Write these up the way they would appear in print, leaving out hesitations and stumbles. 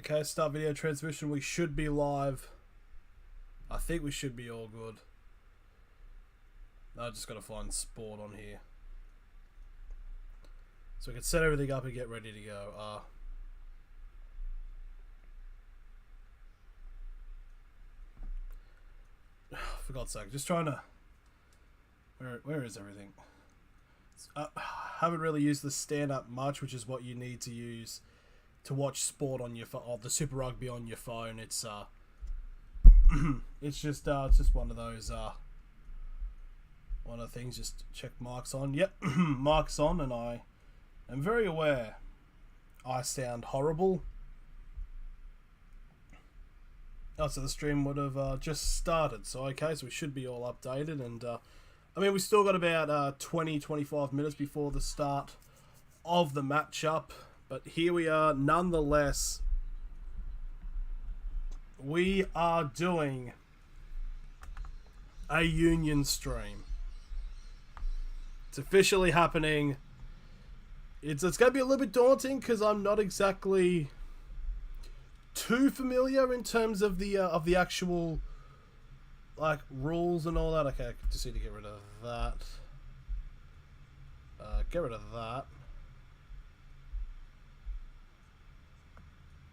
Okay, start video transmission. We should be live. I think we should be all good. I just got to find sport on here. So we can set everything up and get ready to go. For God's sake, just trying to... Where is everything? Haven't really used the stand-up much, which is what you need to use to watch sport on your phone, the Super Rugby on your phone. It's it's just one of those one of the things. Just check mics on. Yep, mics on, and I am very aware I sound horrible. Oh, so the stream would have just started. So okay, so we should be all updated, and I mean, we still got about 20-25 minutes before the start of the matchup. But here we are, nonetheless. We are doing a Union stream. It's officially happening. It's going to be a little bit daunting because I'm not exactly too familiar in terms of the actual like rules and all that. Okay, I just need to get rid of that. Get rid of that.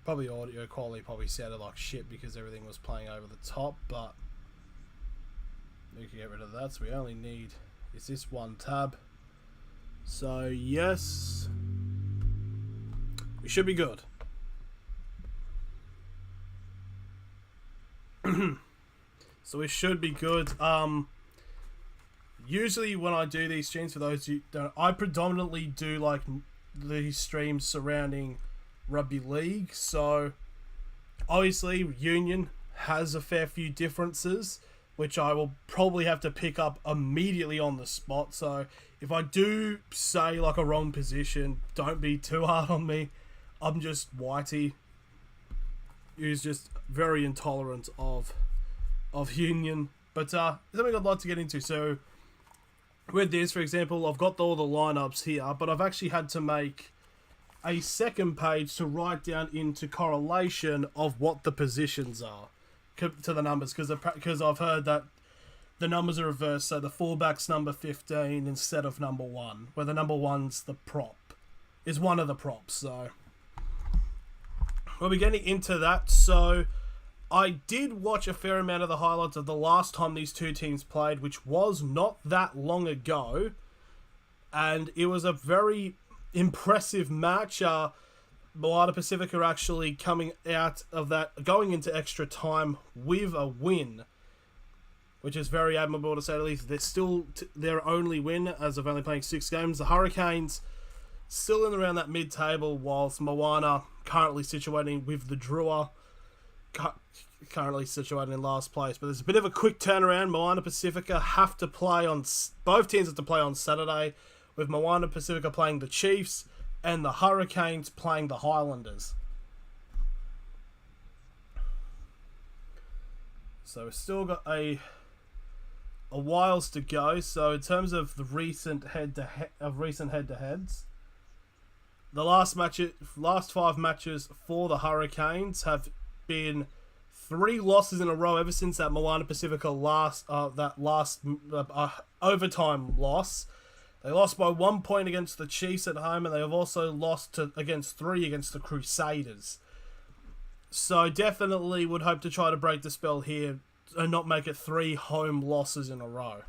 Probably audio quality probably sounded like shit because everything was playing over the top, but we can get rid of that. So we only need is this one tab. So yes, we should be good. So we should be good. Usually when I do these streams, for those who don't, I predominantly do like these streams surrounding rugby league. So obviously Union has a fair few differences, which I will probably have to pick up immediately on the spot. So if I do say like a wrong position, don't be too hard on me. I'm just Whitey, who's just very intolerant of Union. But something I'd like to get into. So with this, for example, I've got all the lineups here, but I've actually had to make a second page to write down into correlation of what the positions are to the numbers, because I've heard that the numbers are reversed. So the fullback's number 15 instead of number 1, where the number 1's the prop, is one of the props. So we'll be getting into that. So I did watch a fair amount of the highlights of the last time these two teams played, which was not that long ago, and it was a very impressive match. Moana Pasifika are actually coming out of that, going into extra time with a win, which is very admirable to say the least. They're still their only win as of only playing 6 games. The Hurricanes still in around that mid-table, whilst Moana currently situating with the Drua, currently situated in last place. But there's a bit of a quick turnaround. Moana Pasifika have to play on, both teams have to play on Saturday, with Moana Pasifika playing the Chiefs and the Hurricanes playing the Highlanders. So we've still got a whiles to go. So in terms of the recent head-to-heads, the last 5 matches for the Hurricanes have been 3 losses in a row ever since that Moana Pasifika last overtime loss. They lost by 1 point against the Chiefs at home, and they have also lost against 3 against the Crusaders. So definitely would hope to try to break the spell here and not make it 3 home losses in a row.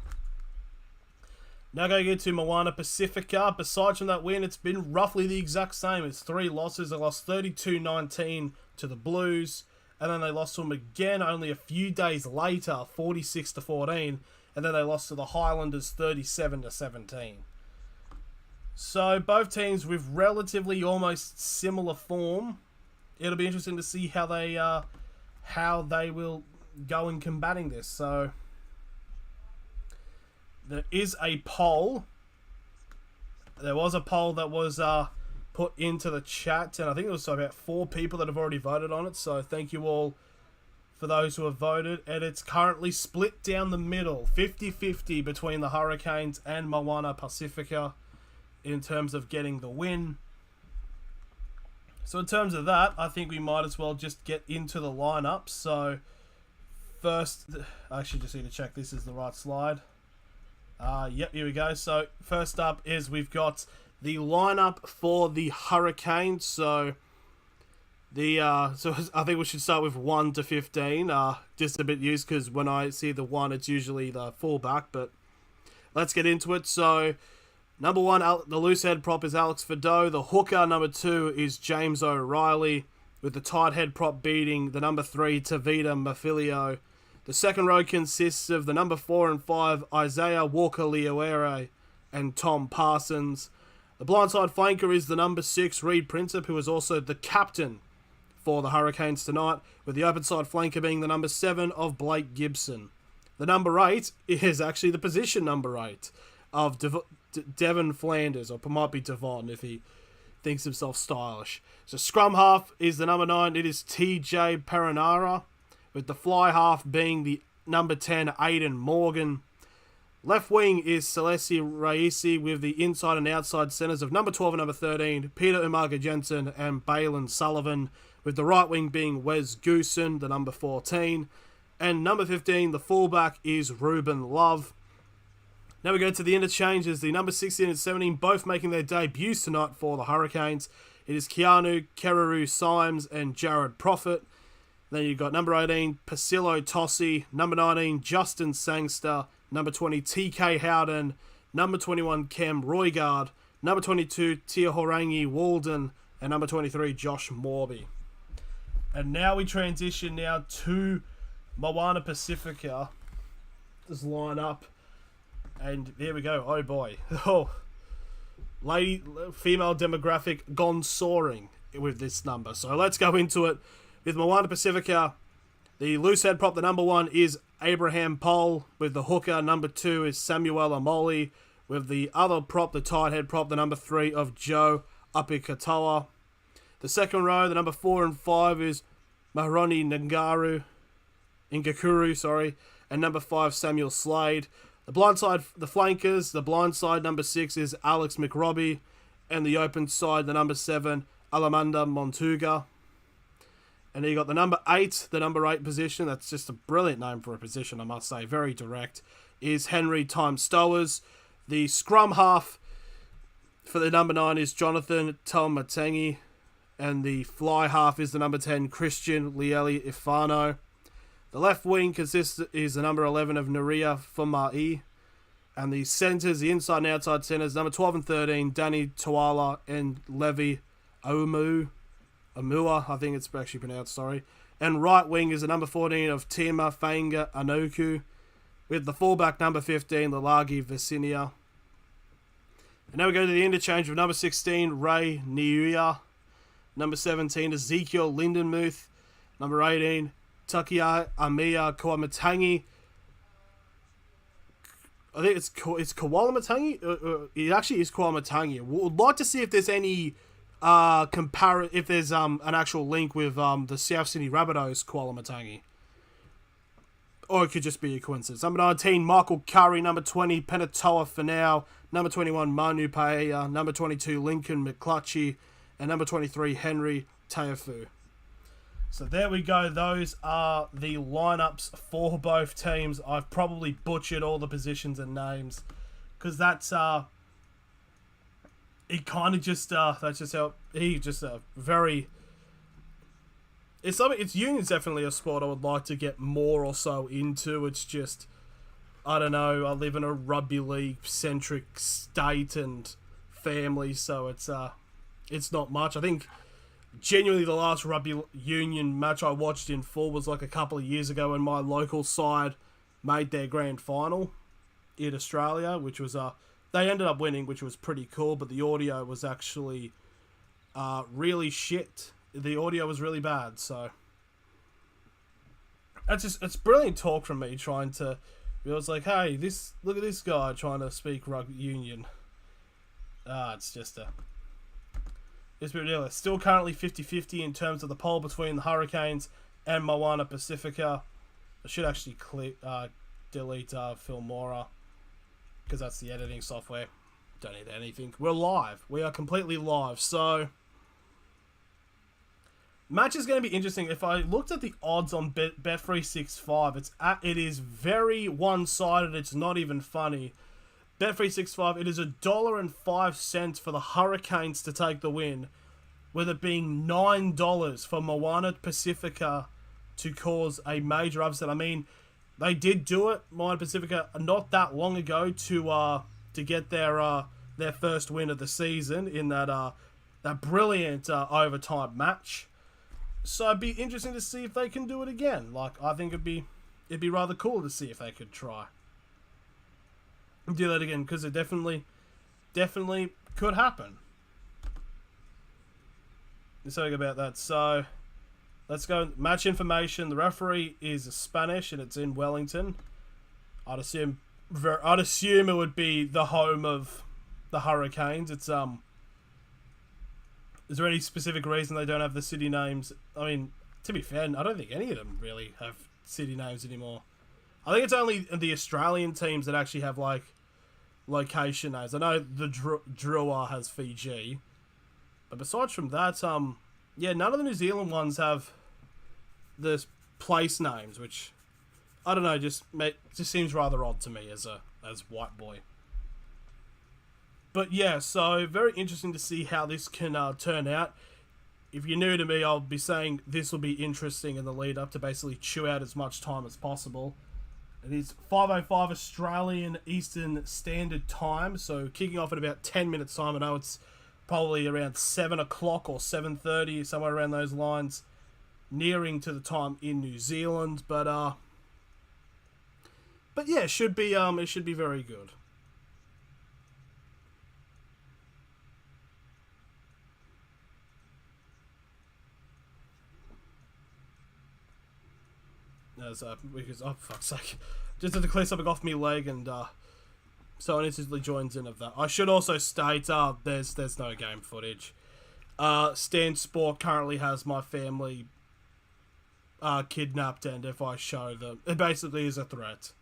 Now going into Moana Pasifika. Besides from that win, it's been roughly the exact same. It's 3 losses. They lost 32-19 to the Blues, and then they lost to them again only a few days later, 46-14. And then they lost to the Highlanders 37-17. So both teams with relatively almost similar form. It'll be interesting to see how they will go in combating this. So there is a poll. There was a poll that was put into the chat, and I think it was about 4 people that have already voted on it. So thank you all for those who have voted, and it's currently split down the middle, 50-50 between the Hurricanes and Moana Pasifika in terms of getting the win. So in terms of that, I think we might as well just get into the lineup. So first, I actually just need to check this is the right slide. Yep, here we go. So first up is we've got the lineup for the Hurricanes. So so I think we should start with 1 to 15. Just a bit used because when I see the 1, it's usually the fullback. But let's get into it. So number 1, the loose head prop is Alex Fidow. The hooker, number 2, is James O'Reilly, with the tight head prop beating the number 3, Tavita Mafilio. The second row consists of the number 4 and 5, Isaiah Walker-Leoere and Tom Parsons. The blindside flanker is the number 6, Reed Princep, who is also the captain for the Hurricanes tonight, with the open side flanker being the number 7 of Blake Gibson. The number 8 is actually the position number 8 of Devon Flanders, or it might be Devon if he thinks himself stylish. So scrum half is the number 9, it is TJ Perenara, with the fly half being the number 10, Aiden Morgan. Left wing is Celeste Raisi, with the inside and outside centres of number 12 and number 13, Peter Umaga Jensen and Balin Sullivan, with the right wing being Wes Goosen, the number 14. And number 15, the fullback, is Ruben Love. Now we go to the interchanges. The number 16 and 17 both making their debuts tonight for the Hurricanes. It is Keanu Keraru Symes and Jared Prophet. Then you've got number 18, Pasilo Tossi. Number 19, Justin Sangster. Number 20, TK Howden. Number 21, Cam Roygard. Number 22, Tia Horangi Walden. And number 23, Josh Morby. And now we transition now to Moana Pasifika. Just line up. And there we go. Oh boy. Oh. Female demographic gone soaring with this number. So let's go into it. With Moana Pasifika, the loose head prop, the number 1 is Abraham Pohl. With the hooker, number 2 is Samuel Amoli. With the other prop, the tight head prop, the number 3 of Joe Apikatoa. The second row, the number 4 and 5 is Maharoni Ngakuru, and number 5, Samuel Slade. The blindside, the flankers, the blindside number 6 is Alex McRobbie, and the open side, the number 7, Alamanda Montuga. And then you got the number 8, the number 8 position, that's just a brilliant name for a position, I must say, very direct, is Henry Time Stowers. The scrum half for the number 9 is Jonathan Talmatangi, and the fly half is the number 10, Christian Lieli Ifano. The left wing is the number 11 of Naria Fumai. And the centres, the inside and outside centres, number 12 and 13, Danny Tuala and Levi Amua, I think it's actually pronounced, sorry. And right wing is the number 14 of Tima Fainga Anoku, with the fullback number 15, Lalagi Visinia. And now we go to the interchange with number 16, Ray Niuya. Number 17, Ezekiel Lindenmuth. Number 18, Takia Amia Kawamatangi. I think it's Kawamatangi. It actually is Kawamatangi. Would like to see if there's any if there's an actual link with the South Sydney Rabbitohs Kawamatangi. Or it could just be a coincidence. Number 19, Michael Curry. Number 20, Penatoa Finau. Number 21, Manu Paella. Number 22, Lincoln McClutchy. And number 23, Henry Teafu. So there we go. Those are the lineups for both teams. I've probably butchered all the positions and names, because that's it kind of just that's just how he just very. It's something. It's Union's definitely a sport I would like to get more or so into. It's just, I don't know. I live in a rugby league centric state and family, so it's not much. I think genuinely the last rugby union match I watched in full was like a couple of years ago when my local side made their grand final in Australia, which was they ended up winning, which was pretty cool, but the audio was actually really shit. The audio was really bad, so it's brilliant talk from me trying to. It was like, hey, look at this guy trying to speak rugby union. It's just it's ridiculous. Still currently 50-50 in terms of the poll between the Hurricanes and Moana Pasifika. I should actually delete Filmora, because that's the editing software. Don't need anything. We're live. We are completely live. So Match is going to be interesting. If I looked at the odds on Bet365, it is very one-sided. It's not even funny. Bet365, it is $1.05 for the Hurricanes to take the win, with it being $9 for Moana Pasifika to cause a major upset. I mean, they did do it, Moana Pasifika, not that long ago to get their first win of the season in that brilliant overtime match. So it'd be interesting to see if they can do it again. Like, I think it'd be rather cool to see if they could try do that again, because it definitely could happen. There's something about that. So let's go match information. The referee is Spanish and it's in Wellington. I'd assume it would be the home of the Hurricanes. It's Is there any specific reason they don't have the city names? I mean, to be fair, I don't think any of them really have city names anymore. I think it's only the Australian teams that actually have, like, location names. I know the Drua has Fiji. But besides from that, yeah, none of the New Zealand ones have the place names, which, I don't know, just seems rather odd to me as white boy. But yeah, so very interesting to see how this can turn out. If you're new to me, I'll be saying this will be interesting in the lead up to basically chew out as much time as possible. It is 5:05 Australian Eastern Standard Time, so kicking off in about 10 minutes time. I know it's probably around 7 o'clock or 7:30, somewhere around those lines, nearing to the time in New Zealand. But yeah, it should be very good. Because, oh, fuck's sake. Just had to clear something off my leg, and someone instantly joins in of that. I should also state, there's no game footage. Stan Sport currently has my family kidnapped, and if I show them, it basically is a threat.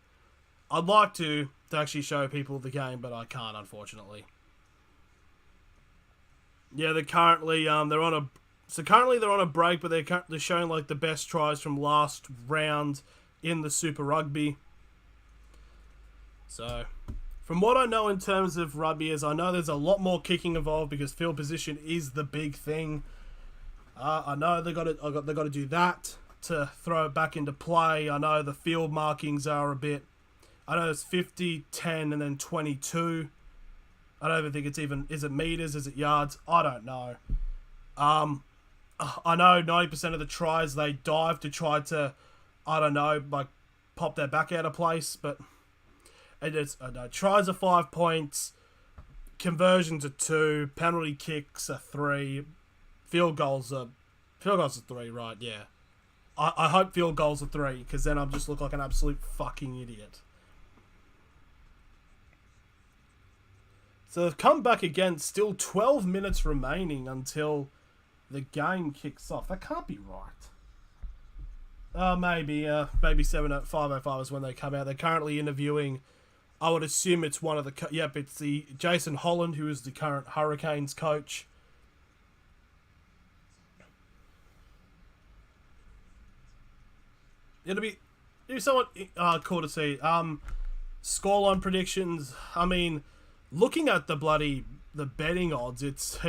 I'd like to actually show people the game, but I can't, unfortunately. Yeah, they're currently they're on a break, but they're showing like the best tries from last round in the Super Rugby. So, from what I know in terms of rugby, is I know there's a lot more kicking involved because field position is the big thing. I know they got to do that to throw it back into play. I know the field markings are a bit. I know it's 50, 10, and then 22. I don't even think it's even. Is it meters? Is it yards? I don't know. I know 90% of the tries they dive to try to, I don't know, like pop their back out of place, but tries are 5 points, conversions are 2, penalty kicks are 3, field goals are 3, right? Yeah, I hope field goals are 3 because then I'll just look like an absolute fucking idiot. So they've come back again. Still 12 minutes remaining until the game kicks off. That can't be right. Maybe 5:05 is when they come out. They're currently interviewing. I would assume it's one of the. It's the Jason Holland, who is the current Hurricanes coach. It'll be somewhat cool to see. Scoreline predictions. I mean, looking at the betting odds, it's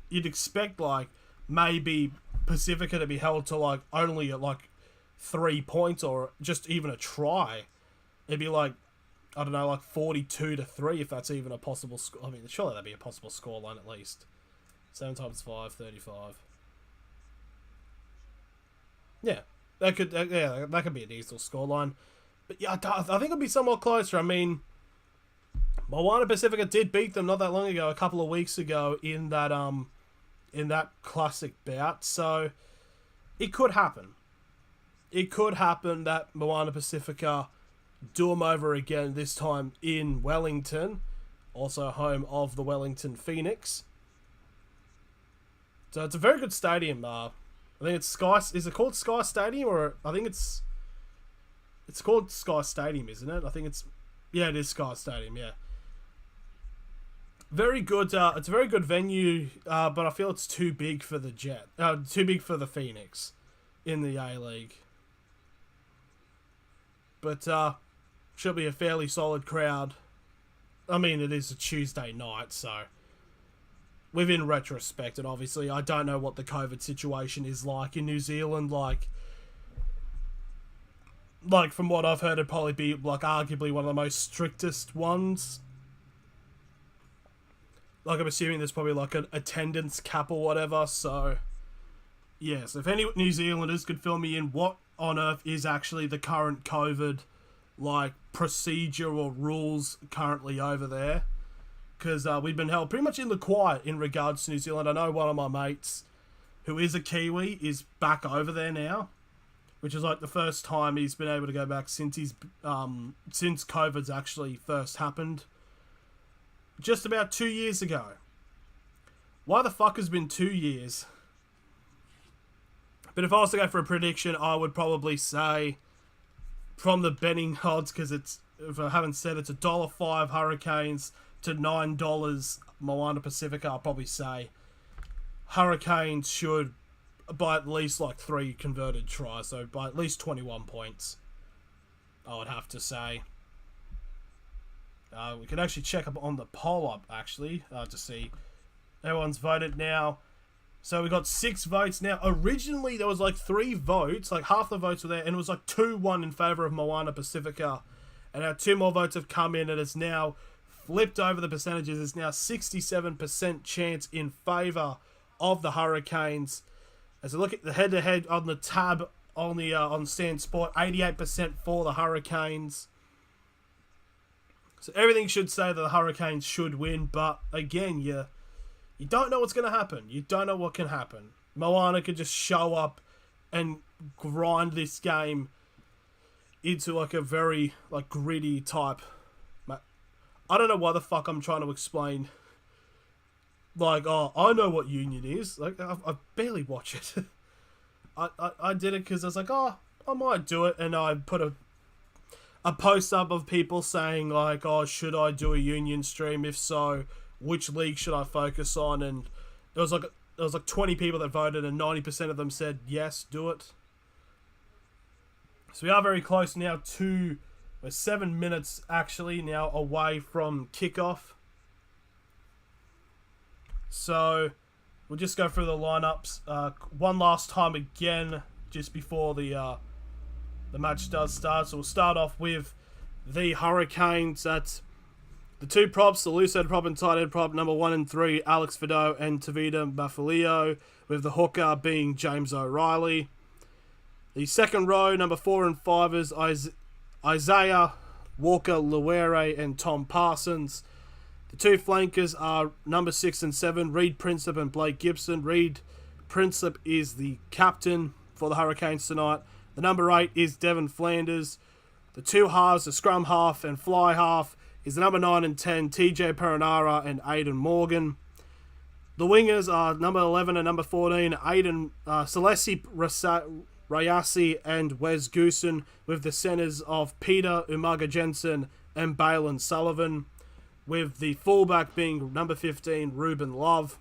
you'd expect like maybe Pacifica to be held to like only at like 3 points or just even a try. It'd be like, I don't know, like 42-3 if that's even a possible score. I mean, surely that'd be a possible scoreline at least. 7 times 5, 35. Yeah, that could be a decent scoreline. But yeah, I think it'll be somewhat closer. I mean, Moana Pasifika did beat them not that long ago, a couple of weeks ago in that classic bout, so it could happen. It could happen that Moana Pasifika do them over again, this time in Wellington, also home of the Wellington Phoenix. So it's a very good stadium. I think it's Sky. Is it called Sky Stadium, or I think it's called Sky Stadium, isn't it? I think it's it is Sky Stadium. Yeah. Very good. It's a very good venue, but I feel it's too big for the too big for the Phoenix in the A League. But should be a fairly solid crowd. I mean, it is a Tuesday night, so within retrospect, and obviously I don't know what the COVID situation is like in New Zealand. Like from what I've heard, it'd probably be like arguably one of the most strictest ones. Like, I'm assuming there's probably like an attendance cap or whatever. So yes, if any New Zealanders could fill me in, what on earth is actually the current COVID like procedure or rules currently over there? Because we've been held pretty much in the quiet in regards to New Zealand. I know one of my mates, who is a Kiwi, is back over there now, which is like the first time he's been able to go back since since COVID's actually first happened, just about 2 years ago. Why the fuck has been 2 years? But if I was to go for a prediction, I would probably say, from the betting odds, because it's, if I haven't said, it's $1.05 Hurricanes to $9 Moana Pasifika, I'll probably say Hurricanes should, by at least like 3 converted tries, so by at least 21 points, I would have to say. We can actually check up on the poll up, actually, to see. Everyone's voted now. So we got 6 votes now. Originally, there was like 3 votes, like half the votes were there, and it was like 2-1 in favour of Moana Pasifika. And now 2 more votes have come in, and it's now flipped over the percentages. It's now 67% chance in favour of the Hurricanes. As I look at the head-to-head on the tab on the on Stan Sport, 88% for the Hurricanes. So everything should say that the Hurricanes should win, but again, you don't know what's going to happen. You don't know what can happen. Moana could just show up and grind this game into like a very like gritty type. I don't know why the fuck I'm trying to explain. Like, oh, I know what Union is. Like, I barely watch it. I did it because I was like, oh, I might do it, and I put a post up of people saying like, oh, should I do a Union stream? If so, which league should I focus on? And there was like 20 people that voted, and 90% of them said yes, do it. So we are very close now to, we're 7 minutes actually now away from kickoff. So we'll just go through the lineups one last time again just before the match does start. So we'll start off with the Hurricanes. That's the 2 props, the loose head prop and tight head prop, number 1 and 3, Alex Fido and Tavita Mafilio, with the hooker being James O'Reilly. The second row, number 4 and 5 is Isaiah Walker Luere and Tom Parsons. The 2 flankers are number 6 and 7, Reed Princep and Blake Gibson. Reed Princep is the captain for the Hurricanes tonight. The number 8 is Devon Flanders. The 2 halves, the scrum half and fly half, is the number 9 and 10, TJ Perenara and Aidan Morgan. The wingers are number 11 and number 14, Celesi Rayasi and Wes Goosen, with the centres of Peter Umaga Jensen and Balin Sullivan, with the fullback being number 15, Ruben Love.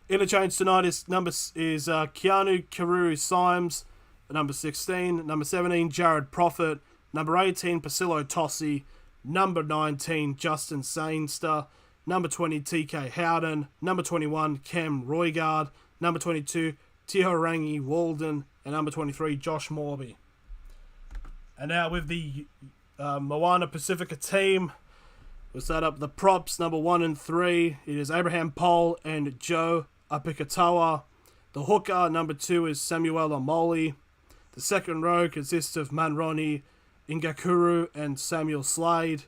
Interchange tonight is Keanu Karuru Symes, number 16, number 17, Jared Prophet, number 18, Pasilo Tossi, number 19, Justin Sainster, number 20, TK Howden, number 21, Cam Roygard, number 22, Tihorangi Walden, and number 23, Josh Morby. And now with the Moana Pasifika team, we'll start up the props, number 1 and 3. It is Abraham Pole and Joe Apikatawa. The hooker, number 2, is Samuel Amoli. The second row consists of Manroni Ingakuru and Samuel Slade.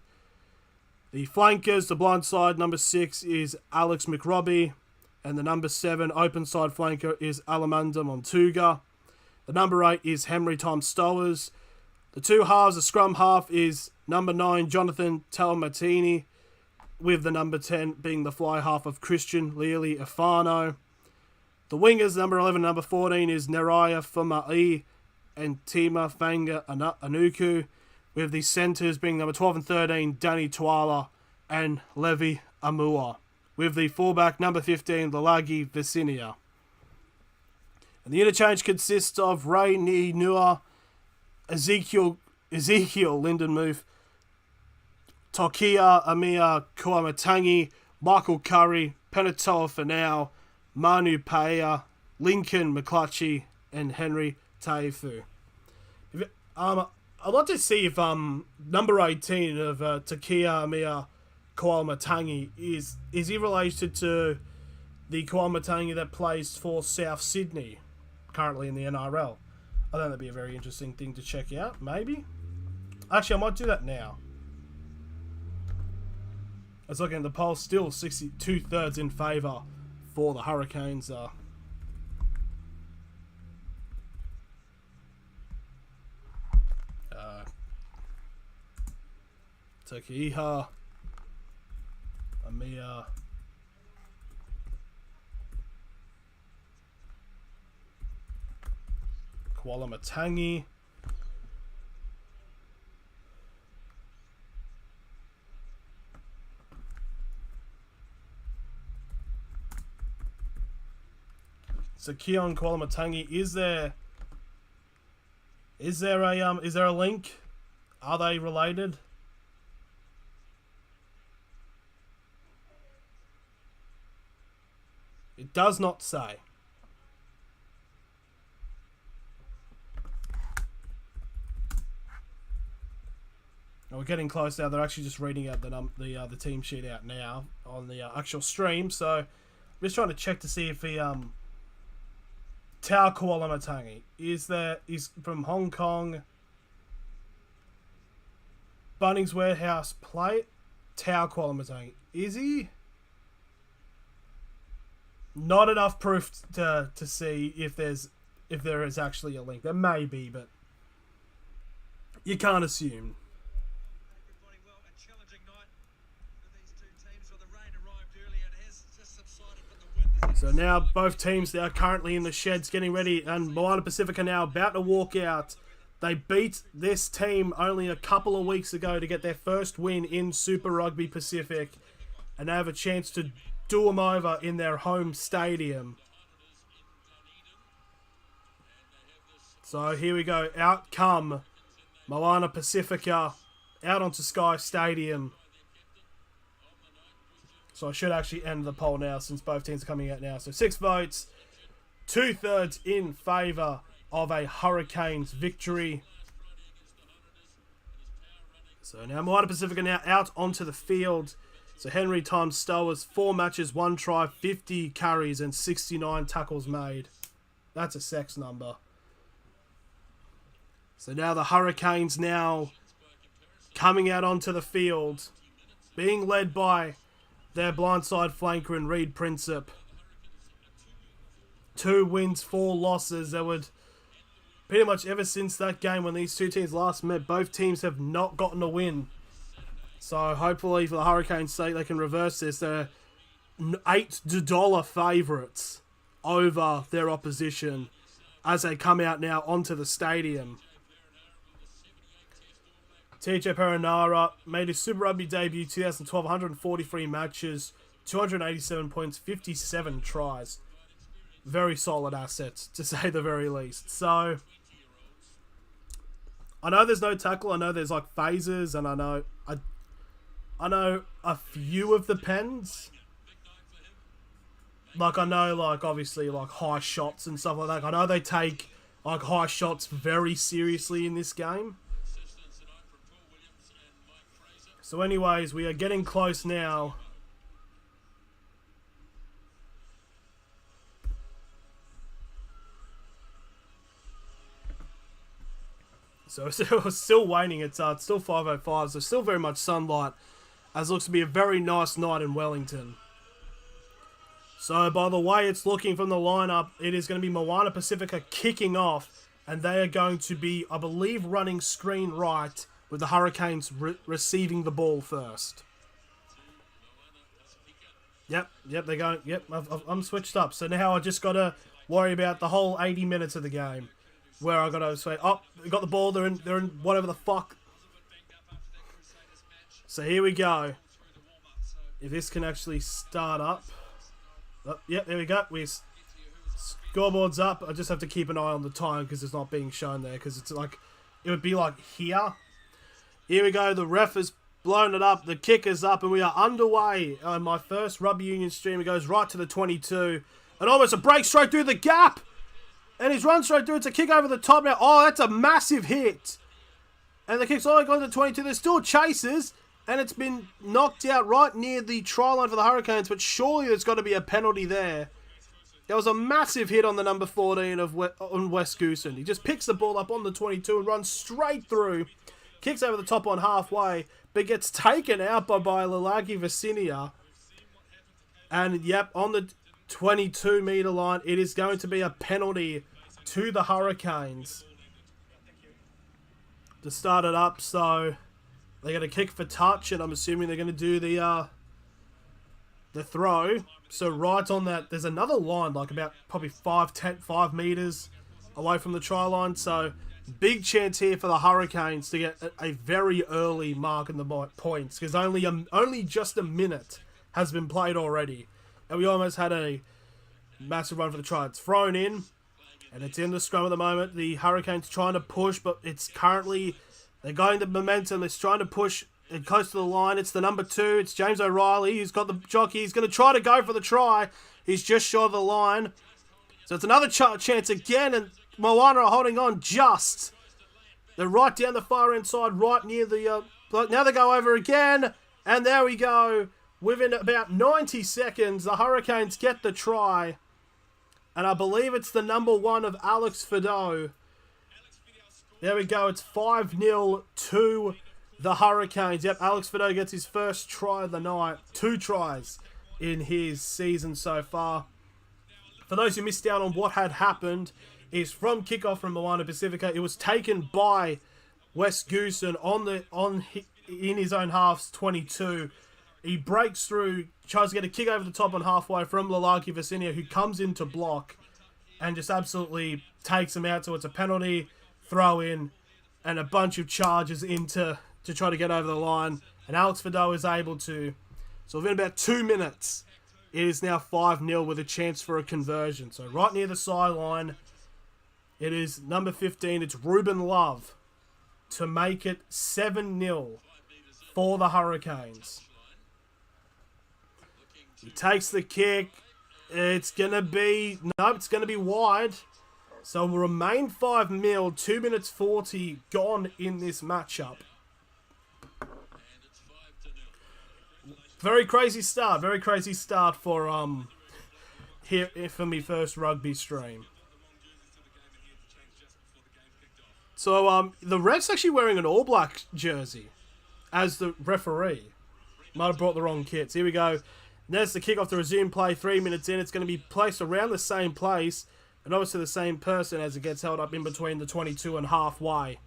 The flankers, the blind side, number 6 is Alex McRobbie. And the number 7 open side flanker is Alamanda Montuga. The number 8 is Henry Tom Stowers. The 2 halves, the scrum half is number 9, Jonathan Talmatini, with the number 10 being the fly half of Christian Leali Afano. The wingers, number 11 and number 14, is Neraya Fumai and Tima Fanga Anuku, with the centres being number 12 and 13, Danny Tuala and Levi Amua, with the fullback number 15, Lalagi Vicinia. And the interchange consists of Ray Nua, Ezekiel Lindenmuth, Tokia Amia Kuamatangi, Michael Curry, Penatoa Fanau, Manu Paea, Lincoln McClutchy, and Henry Taifu. I'd like to see if number 18 of Tokia Amia Kuamatangi is he related to the Kuamatangi that plays for South Sydney, currently in the NRL. I think that'd be a very interesting thing to check out, maybe. Actually, I might do that now. I was looking at the poll, still 62/3 in favour for the Hurricanes. Takiha, Amia, Kualamatangi, so Keon Kualamatangi, is there a link? Are they related? It does not say. Now we're getting close now. They're actually just reading out the team sheet out now on the actual stream. So I'm just trying to check to see if the Tau Kualamatangi is from Hong Kong. Bunnings Warehouse plate. Tau Kualamatangi. Is he? Not enough proof to see if there is actually a link. There may be, but you can't assume. So now both teams, they are currently in the sheds getting ready, and Moana Pasifika now about to walk out. They beat this team only a couple of weeks ago to get their first win in Super Rugby Pacific, and they have a chance to do them over in their home stadium. So here we go. Out come Moana Pasifika out onto Sky Stadium. So I should actually end the poll now since both teams are coming out now. So 6 votes, 2/3 in favour of a Hurricanes victory. So now Moana Pasifika now out onto the field. So Henry Tom Stowers, 4 matches, 1 try, 50 carries and 69 tackles made. That's a sex number. So now the Hurricanes now coming out onto the field, being led by their blindside flanker and Reed Princep. 2 wins, 4 losses. That would pretty much ever since that game when these two teams last met, both teams have not gotten a win. So hopefully for the Hurricanes' sake, they can reverse this. They're $8 favourites over their opposition as they come out now onto the stadium. TJ Perenara made his Super Rugby debut 2012, 143 matches, 287 points, 57 tries. Very solid assets, to say the very least. So I know there's no tackle. I know there's like phases, and I know a few of the pens. Like I know, like obviously, like high shots and stuff like that. I know they take like high shots very seriously in this game. So, anyways, we are getting close now. So we're still waning. It's still 5:05. So still very much sunlight, as it looks to be a very nice night in Wellington. So by the way it's looking from the lineup, it is going to be Moana Pasifika kicking off, and they are going to be, I believe, running screen right, with the Hurricanes receiving the ball first. Yep, they're going. Yep, I'm switched up. So now I just got to worry about the whole 80 minutes of the game, where I got to say, oh, they got the ball. They're in whatever the fuck. So here we go. If this can actually start up. Oh, yeah, there we go. Scoreboard's up. I just have to keep an eye on the time because it's not being shown there. Because it's like, it would be like here. Here we go. The ref has blown it up. The kicker's up and we are underway. My first Rugby Union stream. It goes right to the 22. And almost a break straight through the gap. And he's run straight through. It's a kick over the top now. Oh, that's a massive hit. And the kick's all the way gone to the 22. There's still chasers. And it's been knocked out right near the try line for the Hurricanes. But surely there's got to be a penalty there. There was a massive hit on the number 14 on Wes Goosen. He just picks the ball up on the 22 and runs straight through. Kicks over the top on halfway. But gets taken out by Lalagi Visinia. And yep, on the 22 metre line, it is going to be a penalty to the Hurricanes to start it up. So they're going to kick for touch, and I'm assuming they're going to do the throw. So right on that, there's another line, like about probably 5 metres away from the try line. So big chance here for the Hurricanes to get a very early mark in the points, because only just a minute has been played already. And we almost had a massive run for the try. It's thrown in, and it's in the scrum at the moment. The Hurricanes trying to push, but it's currently, they're going the momentum. It's trying to push it close to the line. It's the number 2. It's James O'Reilly. He's got the jockey. He's going to try to go for the try. He's just short of the line. So it's another chance again, and Moana are holding on just. They're right down the far end side, right near the... now they go over again, and there we go. Within about 90 seconds, the Hurricanes get the try. And I believe it's the number 1 of Alex Fido. There we go. It's 5-0 to the Hurricanes. Yep, Alex Fido gets his first try of the night. 2 tries in his season so far. For those who missed out on what had happened, is from kickoff from Moana Pasifika. It was taken by Wes Goosen in his own half's 22. He breaks through, tries to get a kick over the top on halfway from Lalaki Visinia, who comes in to block and just absolutely takes him out. So it's a penalty, throw in, and a bunch of charges to try to get over the line. And Alex Fido is able to. So within about 2 minutes, it is now 5-0 with a chance for a conversion. So right near the sideline, it is number 15. It's Ruben Love to make it 7-0 for the Hurricanes. He takes the kick. It's going to be... No, it's going to be wide. So we'll remain 5-0. 2 minutes 40 gone in this matchup. Very crazy start. Very crazy start for here for me first rugby stream. So the ref's actually wearing an All Black jersey as the referee. Might have brought the wrong kits. Here we go. There's the kickoff to resume play. 3 minutes in. It's going to be placed around the same place. And obviously the same person as it gets held up in between the 22 and halfway.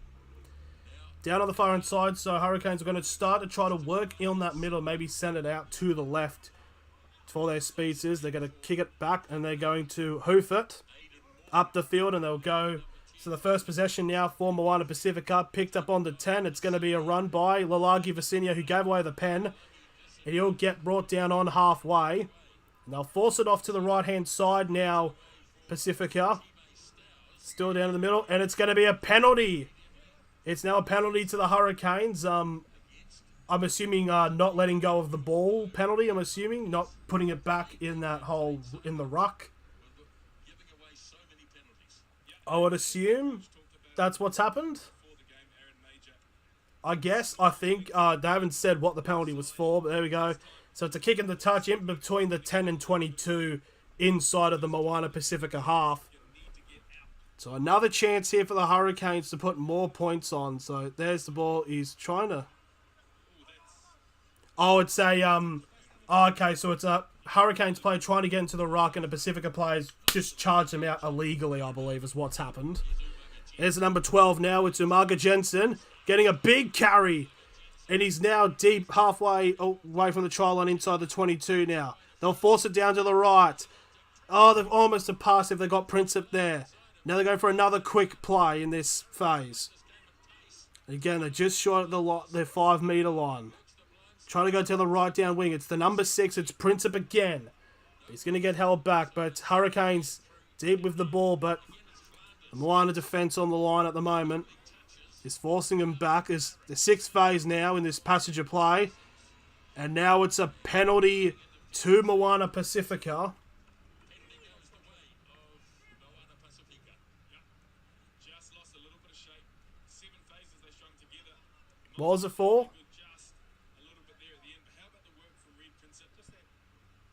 Down on the far end side. So Hurricanes are going to start to try to work in that middle. Maybe send it out to the left for their speedsters. They're going to kick it back. And they're going to hoof it up the field. And they'll go. So the first possession now for Moana Pasifika. Picked up on the 10. It's going to be a run by Lalagi Visinia, who gave away the pen. And he'll get brought down on halfway. And they'll force it off to the right-hand side now. Pasifika. Still down in the middle. And it's going to be a penalty. It's now a penalty to the Hurricanes. I'm assuming not letting go of the ball penalty. I'm assuming not putting it back in that hole in the ruck. I would assume that's what's happened. I think. They haven't said what the penalty was for, but there we go. So it's a kick in the touch in between the 10 and 22 inside of the Moana Pasifika half. So another chance here for the Hurricanes to put more points on. So there's the ball. He's trying to... Oh, it's a... okay, so it's a Hurricanes player trying to get into the ruck, and the Pasifika players just charged him out illegally, I believe, is what's happened. There's the number 12 now. It's Umaga Jensen getting a big carry. And he's now deep halfway away from the try line inside the 22 now. They'll force it down to the right. Oh, they've almost a pass if they got Princip there. Now they go for another quick play in this phase. Again, they're just short of their 5 metre line. Trying to go to the right down wing. It's the number 6. It's Princip again. He's going to get held back, but Hurricanes deep with the ball, but the Moana defence on the line at the moment is forcing him back. It's the 6th phase now in this passage of play, and now it's a penalty to Moana Pasifika. What was it for?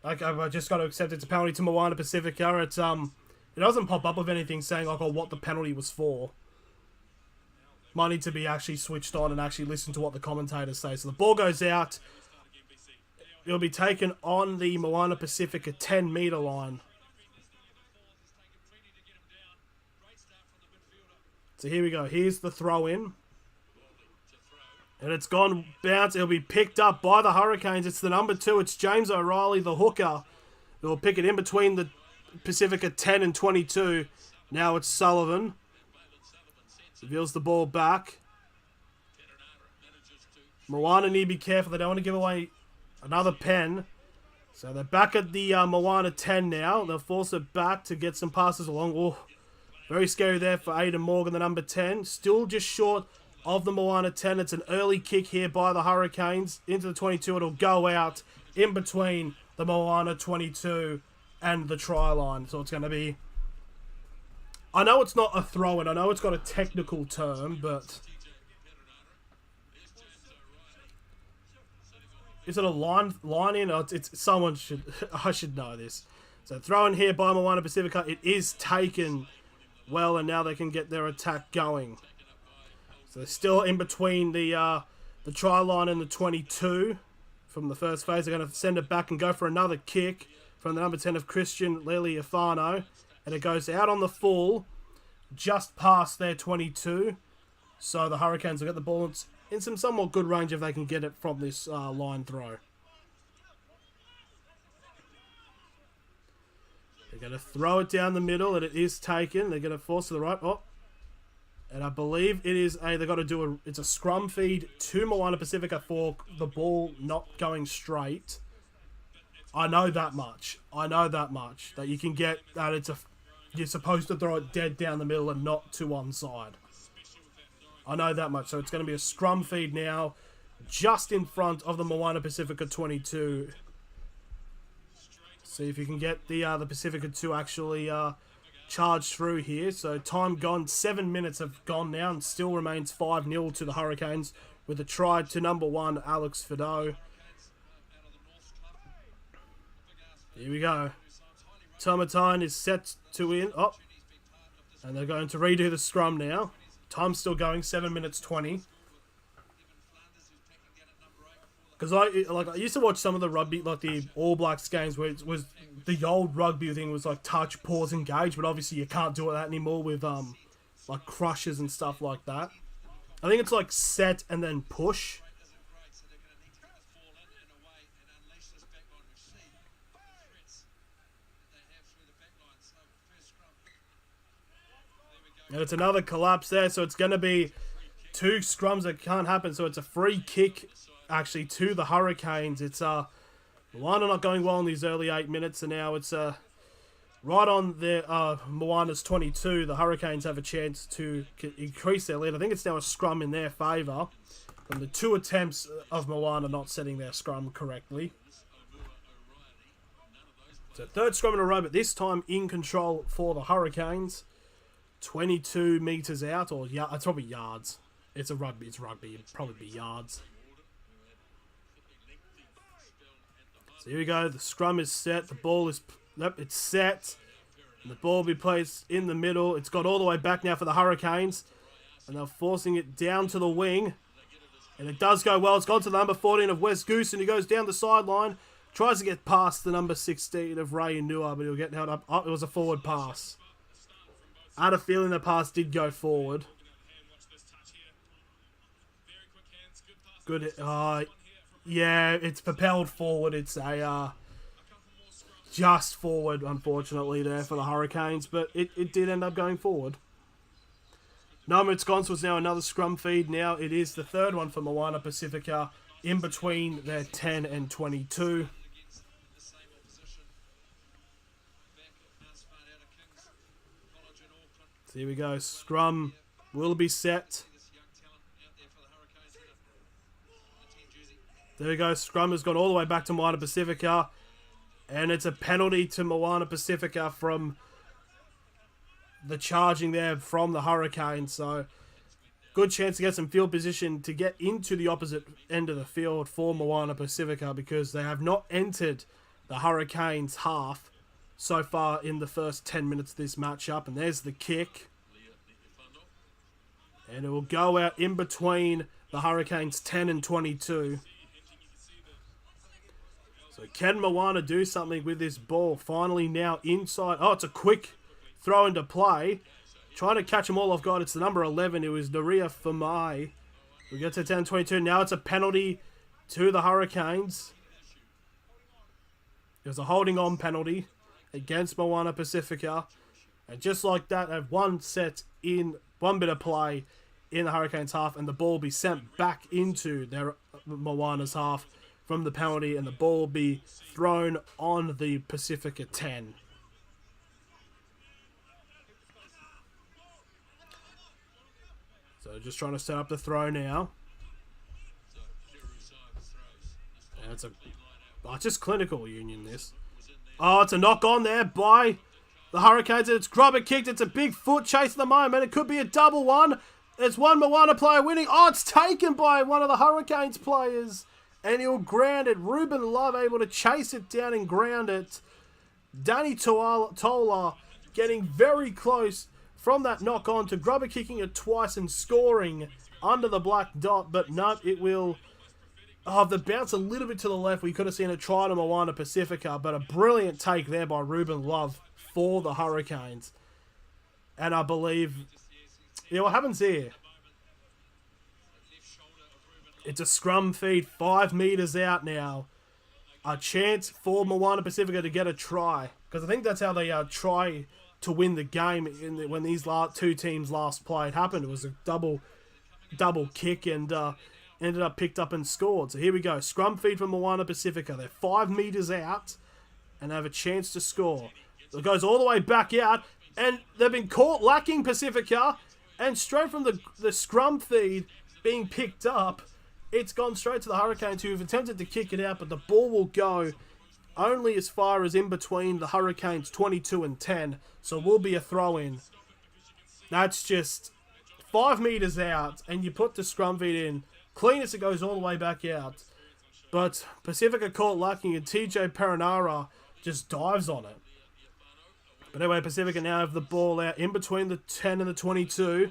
Okay, I just got to accept it's a penalty to Moana Pasifika. It's it doesn't pop up with anything saying like, oh, what the penalty was for. Might need to be actually switched on and actually listen to what the commentators say. So the ball goes out. It'll be taken on the Moana Pasifika 10-metre line. So here we go. Here's the throw in. And it's gone bounce. It'll be picked up by the Hurricanes. It's the number 2. It's James O'Reilly, the hooker. They'll pick it in between the Pacifica 10 and 22. Now it's Sullivan. Reveals the ball back. Moana need to be careful. They don't want to give away another pen. So they're back at the Moana 10 now. They'll force it back to get some passes along. Oh, very scary there for Aidan Morgan, the number 10. Still just short of the Moana 10. It's an early kick here by the Hurricanes into the 22. It'll go out in between the Moana 22 and the try line. So it's going to be... I know it's not a throw-in. I know it's got a technical term, but... Is it a line in? Oh, it's someone should... I should know this. So throw in here by Moana Pasifika. It is taken well, and now they can get their attack going. So they're still in between the try line and the 22 from the first phase. They're going to send it back and go for another kick from the number 10 of Christian Leliafano. And it goes out on the full, just past their 22. So the Hurricanes will get the ball in some somewhat good range if they can get it from this line throw. They're going to throw it down the middle, and it is taken. They're going to force to the right. Oh. And I believe it is they've got to do it's a scrum feed to Moana Pasifika for the ball not going straight. I know that much. That you can get that you're supposed to throw it dead down the middle and not to one side. I know that much. So it's going to be a scrum feed now, just in front of the Moana Pasifika 22. See if you can get the Pacifica to actually charge through here. So time gone. 7 minutes have gone now and still remains 5-0 to the Hurricanes with a try to number 1, Alex Fideau. Here we go. Tomatine is set to in. Oh, and they're going to redo the scrum now. Time's still going. 7 minutes 20. Because I used to watch some of the rugby, like the All Blacks games, where it was the old rugby thing was like touch, pause, engage, but obviously you can't do that anymore with like crushes and stuff like that. I think it's like set and then push. And it's another collapse there, so it's going to be 2 scrums that can't happen. So it's a free kick, actually, to the Hurricanes. It's Moana not going well in these early 8 minutes, and now it's right on their Moana's 22. The Hurricanes have a chance to increase their lead. I think it's now a scrum in their favour from the 2 attempts of Moana not setting their scrum correctly. So 3rd scrum in a row, but this time in control for the Hurricanes. 22 metres out, or it's probably yards. It's rugby. It'd probably be yards. So here we go. The scrum is set. The ball is... Yep, it's set. And the ball will be placed in the middle. It's got all the way back now for the Hurricanes. And they're forcing it down to the wing. And it does go well. It's gone to the number 14 of Wes Goose. And he goes down the sideline. Tries to get past the number 16 of Ray Inua. But he'll get held up. Oh, it was a forward pass. I had a feeling the pass did go forward. Good. Yeah, it's propelled forward. It's a just forward, unfortunately, there for the Hurricanes. But it did end up going forward. No, it's gone. So it's now another scrum feed. Now it is the 3rd one for Moana Pasifika in between their 10 and 22. So here we go. Scrum will be set. There we go. Scrum has gone all the way back to Moana Pasifika. And it's a penalty to Moana Pasifika from the charging there from the Hurricanes. So, good chance to get some field position to get into the opposite end of the field for Moana Pasifika, because they have not entered the Hurricanes half so far in the first 10 minutes of this matchup. And there's the kick. And it will go out in between the Hurricanes 10 and 22. So can Moana do something with this ball? Finally now inside. Oh, it's a quick throw into play. Trying to catch them all off guard. It's the number 11. It was Naria Famai. We get to 10-22. Now it's a penalty to the Hurricanes. It was a holding on penalty against Moana Pasifika. And just like that, they have one bit of play in the Hurricanes half, and the ball will be sent back into their Moana's half from the penalty, and the ball will be thrown on the Pacifica 10. So just trying to set up the throw now. And it's just clinical Union, this. Oh, it's a knock on there by the Hurricanes. It's grubber kicked. It's a big foot chase at the moment. It could be a double one. There's one Moana player winning. Oh, it's taken by one of the Hurricanes players. And he'll ground it. Ruben Love able to chase it down and ground it. Danny Tola getting very close from that knock on to grubber kicking it twice and scoring under the black dot. But no, it will... Oh, the bounce a little bit to the left. We could have seen a try to Moana Pasifika, but a brilliant take there by Ruben Love for the Hurricanes. And I believe... Yeah, what happens here? It's a scrum feed 5 meters out now. A chance for Moana Pasifika to get a try. Because I think that's how they try to win the game when these two teams last played happened. It was a double kick and ended up picked up and scored. So here we go. Scrum feed from Moana Pasifika. They're 5 meters out and they have a chance to score. It goes all the way back out and they've been caught lacking Pasifika, and straight from the scrum feed being picked up, it's gone straight to the Hurricanes, who have attempted to kick it out, but the ball will go only as far as in between the Hurricanes 22 and 10, so will be a throw-in. That's just 5 meters out, and you put the scrum feed in. Clean as it goes all the way back out. But Pasifika caught lacking, and TJ Perinara just dives on it. But anyway, Pasifika now have the ball out in between the 10 and the 22.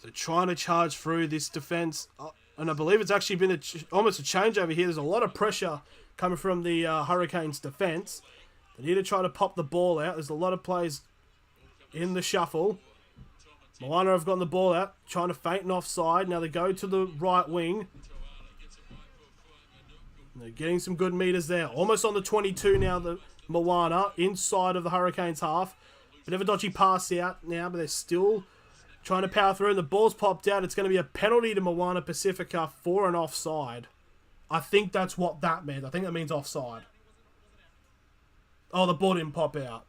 They're trying to charge through this defense. And I believe it's actually been almost a change over here. There's a lot of pressure coming from the Hurricanes defense. They need to try to pop the ball out. There's a lot of players in the shuffle. Moana have gotten the ball out, trying to feint an offside. Now they go to the right wing. They're getting some good meters there. Almost on the 22 now, the Moana inside of the Hurricanes half. Bit of a dodgy pass out now, but they're still trying to power through. And the ball's popped out. It's going to be a penalty to Moana Pasifika for an offside. I think that's what that meant. I think that means offside. Oh, the ball didn't pop out.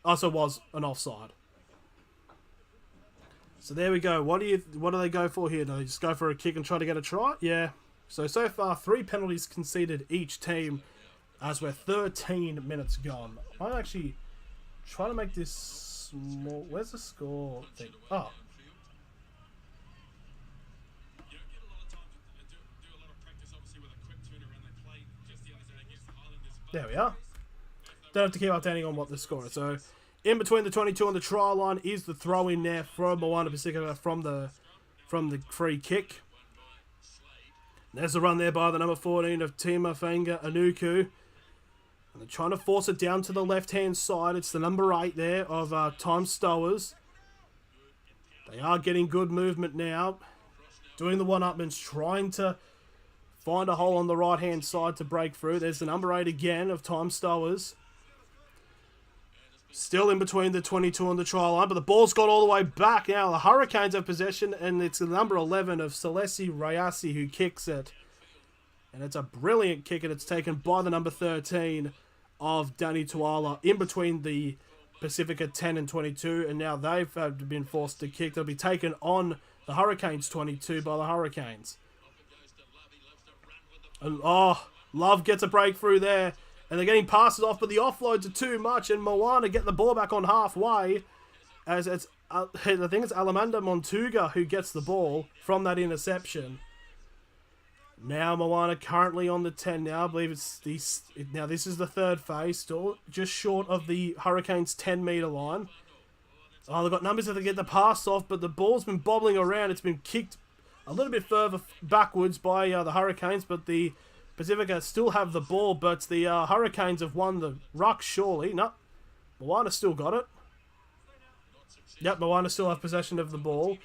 Also was an offside. So there we go. What do they go for here? Do they just go for a kick and try to get a try? Yeah. So far, 3 penalties conceded each team as we're 13 minutes gone. I'm actually trying to make this small. Where's the score thing? Oh. There we are. Don't have to keep updating on what the score is. So, in between the 22 and the try line is the throw in there from Moana Pasifika from the free kick. There's a run there by the number 14 of Timafanga Anuku. And they're trying to force it down to the left-hand side. It's the number 8 there of Time Stowers. They are getting good movement now. Doing the one-upmans, trying to find a hole on the right-hand side to break through. There's the number 8 again of Time Stowers. Still in between the 22 and the try line, but the ball's got all the way back. Now the Hurricanes have possession, and it's the number 11 of Celesi Rayasi who kicks it. And it's a brilliant kick, and it's taken by the number 13 of Danny Tuala in between the Pacifica 10 and 22. And now they've been forced to kick. They'll be taken on the Hurricanes 22 by the Hurricanes. And, Love gets a breakthrough there. And they're getting passes off, but the offloads are too much. And Moana get the ball back on halfway. As it's, I think it's Alamanda Montuga who gets the ball from that interception. Now Moana currently on the 10 now. I believe it's now this is the third phase, still just short of the Hurricanes 10 metre line. Oh, they've got numbers that they get the pass off, but the ball's been bobbling around. It's been kicked a little bit further backwards by the Hurricanes, but the Pacifica still have the ball, but the Hurricanes have won the ruck, surely. No, Moana still got it. Yep, Moana still have possession of the ball.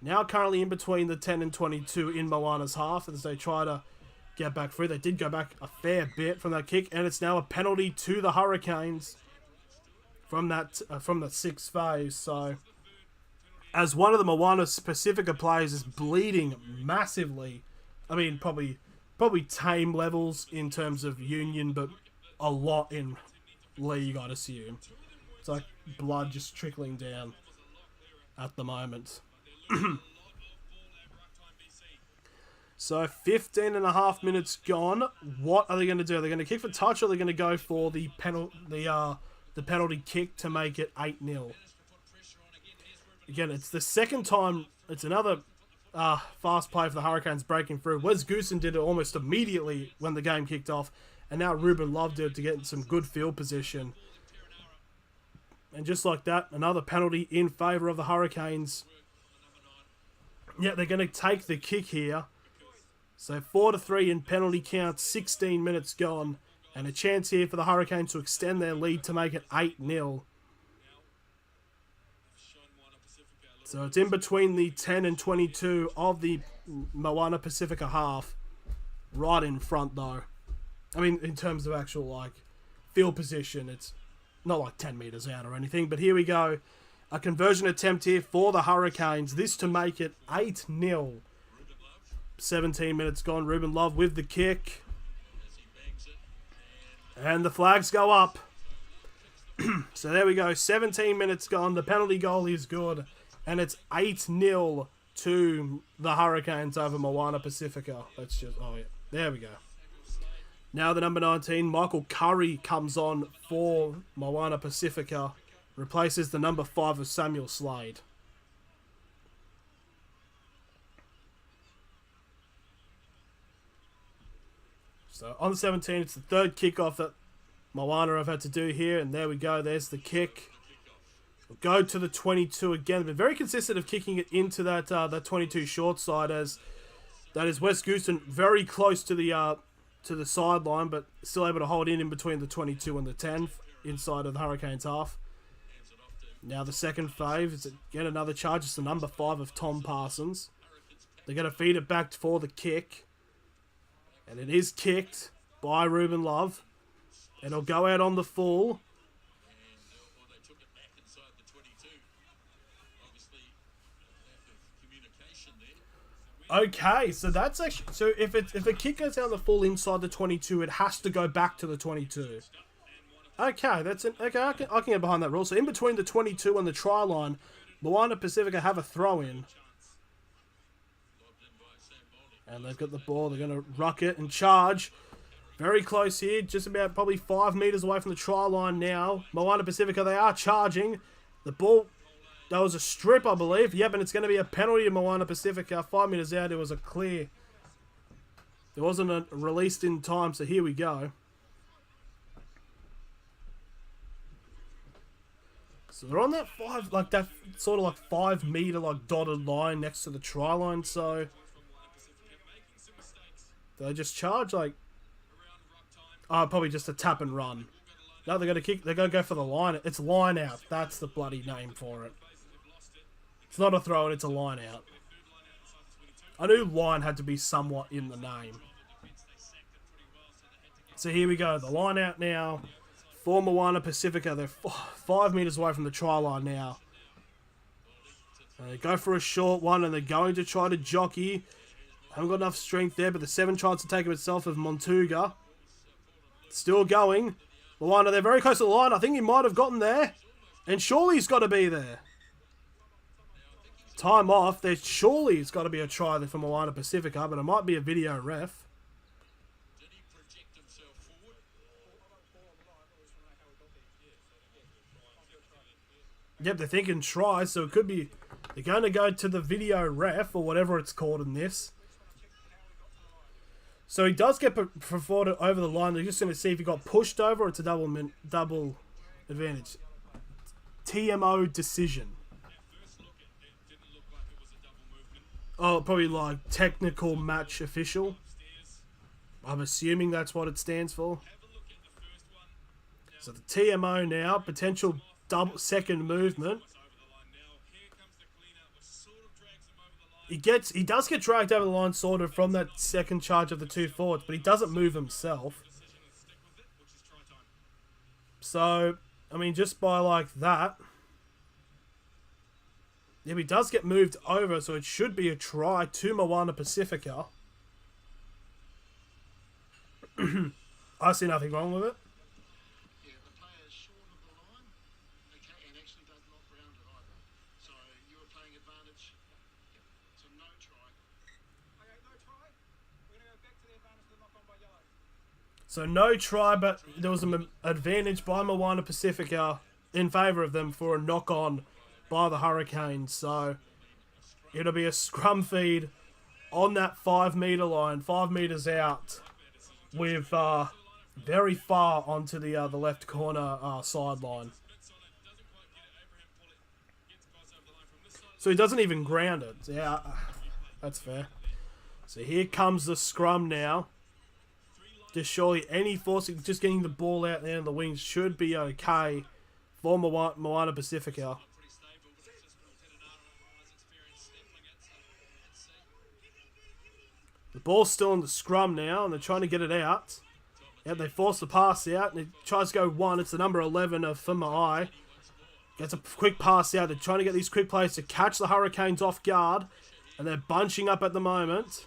Now currently in between the 10 and 22 in Moana's half as they try to get back through. They did go back a fair bit from that kick, and it's now a penalty to the Hurricanes from the sixth phase. So, as one of the Moana Pasifika players is bleeding massively, I mean probably tame levels in terms of Union, but a lot in League, I'd assume. It's like blood just trickling down at the moment. So 15 and a half minutes gone. What are they going to do? Are they going to kick for touch, or are they going to go for the penalty kick to make it 8-0? Again, it's the second time. It's another fast play for the Hurricanes breaking through. Wes Goosen did it almost immediately when the game kicked off, and now Ruben Love did it to get some good field position. And just like that, another penalty in favour of the Hurricanes. Yeah, they're going to take the kick here. So 4-3 in penalty count, 16 minutes gone. And a chance here for the Hurricanes to extend their lead to make it 8-0. So it's in between the 10 and 22 of the Moana Pasifika half. Right in front, though. I mean, in terms of actual, like, field position, it's not like 10 metres out or anything. But here we go. A conversion attempt here for the Hurricanes. This to make it 8-0. 17 minutes gone. Ruben Love with the kick. And the flags go up. So there we go. 17 minutes gone. The penalty goal is good. And it's 8-0 to the Hurricanes over Moana Pasifika. Let's just... Oh, yeah. There we go. Now the number 19, Michael Curry, comes on for Moana Pasifika. Replaces the number 5 of Samuel Slade. So on the 17, it's the third kickoff that Moana have had to do here. And there we go. There's the kick. We'll go to the 22 again. But very consistent of kicking it into that 22 short side, as that is Wes Goosen very close to the sideline, but still able to hold in between the 22 and the 10 inside of the Hurricanes half. Now the second fave is again another charge. It's the number 5 of Tom Parsons. They're going to feed it back for the kick. And it is kicked by Ruben Love. And it'll go out on the full. Okay, so that's actually... So if a kick goes out the full inside the 22, it has to go back to the 22. Okay, that's it. Okay, I can get behind that rule. So in between the 22 and the try line, Moana Pasifika have a throw-in. And they've got the ball. They're going to ruck it and charge. Very close here. Just about probably 5 metres away from the try line now. Moana Pasifika, they are charging. The ball... That was a strip, I believe. Yep, and it's going to be a penalty to Moana Pasifika. 5 metres out, it was a clear. It wasn't released in time, so here we go. So they're on that 5, like that sort of like 5 metre like dotted line next to the try line. So they just charge like, probably just a tap and run. No, they're gonna kick. They're gonna go for the line. It's line out. That's the bloody name for it. It's not a throw in. It's a line out. I knew line had to be somewhat in the name. So here we go. The line out now for Moana Pasifika. They're 5 metres away from the try line now. And they go for a short one, and they're going to try to jockey. Haven't got enough strength there, but the 7 tries to take of itself of Montuga. Still going. Moana, they're very close to the line. I think he might have gotten there. And surely he's got to be there. Time off. There surely it's got to be a try there for Moana Pasifika, but it might be a video ref. Yep, they're thinking try, so it could be... They're going to go to the video ref, or whatever it's called in this. So he does get forwarded over the line. They're just going to see if he got pushed over or it's a double advantage. TMO decision. Oh, probably like technical match official. I'm assuming that's what it stands for. So the TMO now, potential second movement. He does get dragged over the line sort of from that second charge of the 2 forwards, but he doesn't move himself. So, I mean, just by like that. Yeah, he does get moved over, so it should be a try to Moana Pasifika. I see nothing wrong with it. Yeah, the player is short of the line, okay, and actually does not ground it either. So you were playing advantage. So no try. Okay, no try. We're going to go back to the advantage of the knock on by yellow. So no try, but there was an advantage by Moana Pasifika in favour of them for a knock on by the Hurricanes. So it'll be a scrum feed on that 5 metre line, 5 metres out, with very far onto the left corner sideline. So he doesn't even ground it. Yeah, that's fair. So here comes the scrum now. Just surely any forcing, just getting the ball out there in the wings should be okay for Moana Pasifika. The ball's still in the scrum now, and they're trying to get it out. Yeah, they force the pass out, and it tries to go one. It's the number 11 of Fumai. Gets a quick pass out. They're trying to get these quick players to catch the Hurricanes off guard, and they're bunching up at the moment.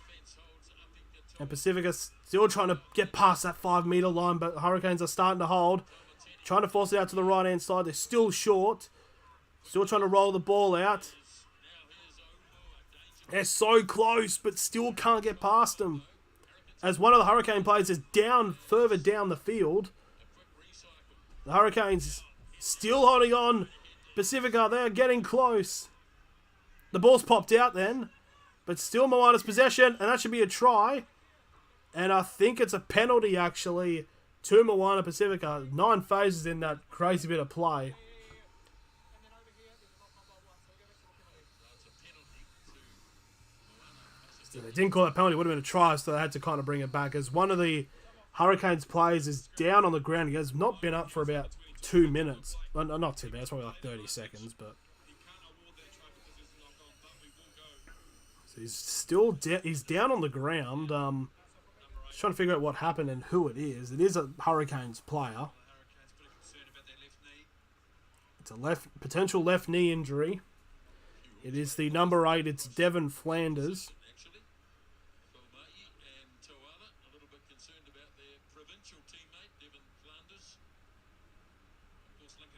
And Pacifica's still trying to get past that 5 metre line, but the Hurricanes are starting to hold. Trying to force it out to the right-hand side. They're still short. Still trying to roll the ball out. They're so close, but still can't get past them. As one of the Hurricane players is down, further down the field. The Hurricanes still holding on. Pacifica, they're getting close. The ball's popped out then. But still Moana's possession, and that should be a try. And I think it's a penalty, actually, to Moana Pasifika. 9 phases in that crazy bit of play. So they didn't call that penalty. It would have been a try, so they had to kind of bring it back. As one of the Hurricanes players is down on the ground. He has not been up for about 2 minutes. Well, not 2 minutes, probably like 30 seconds. But so he's still he's down on the ground. Just trying to figure out what happened and who it is. It is a Hurricanes player. It's a potential left knee injury. It is the number 8. It's Devon Flanders.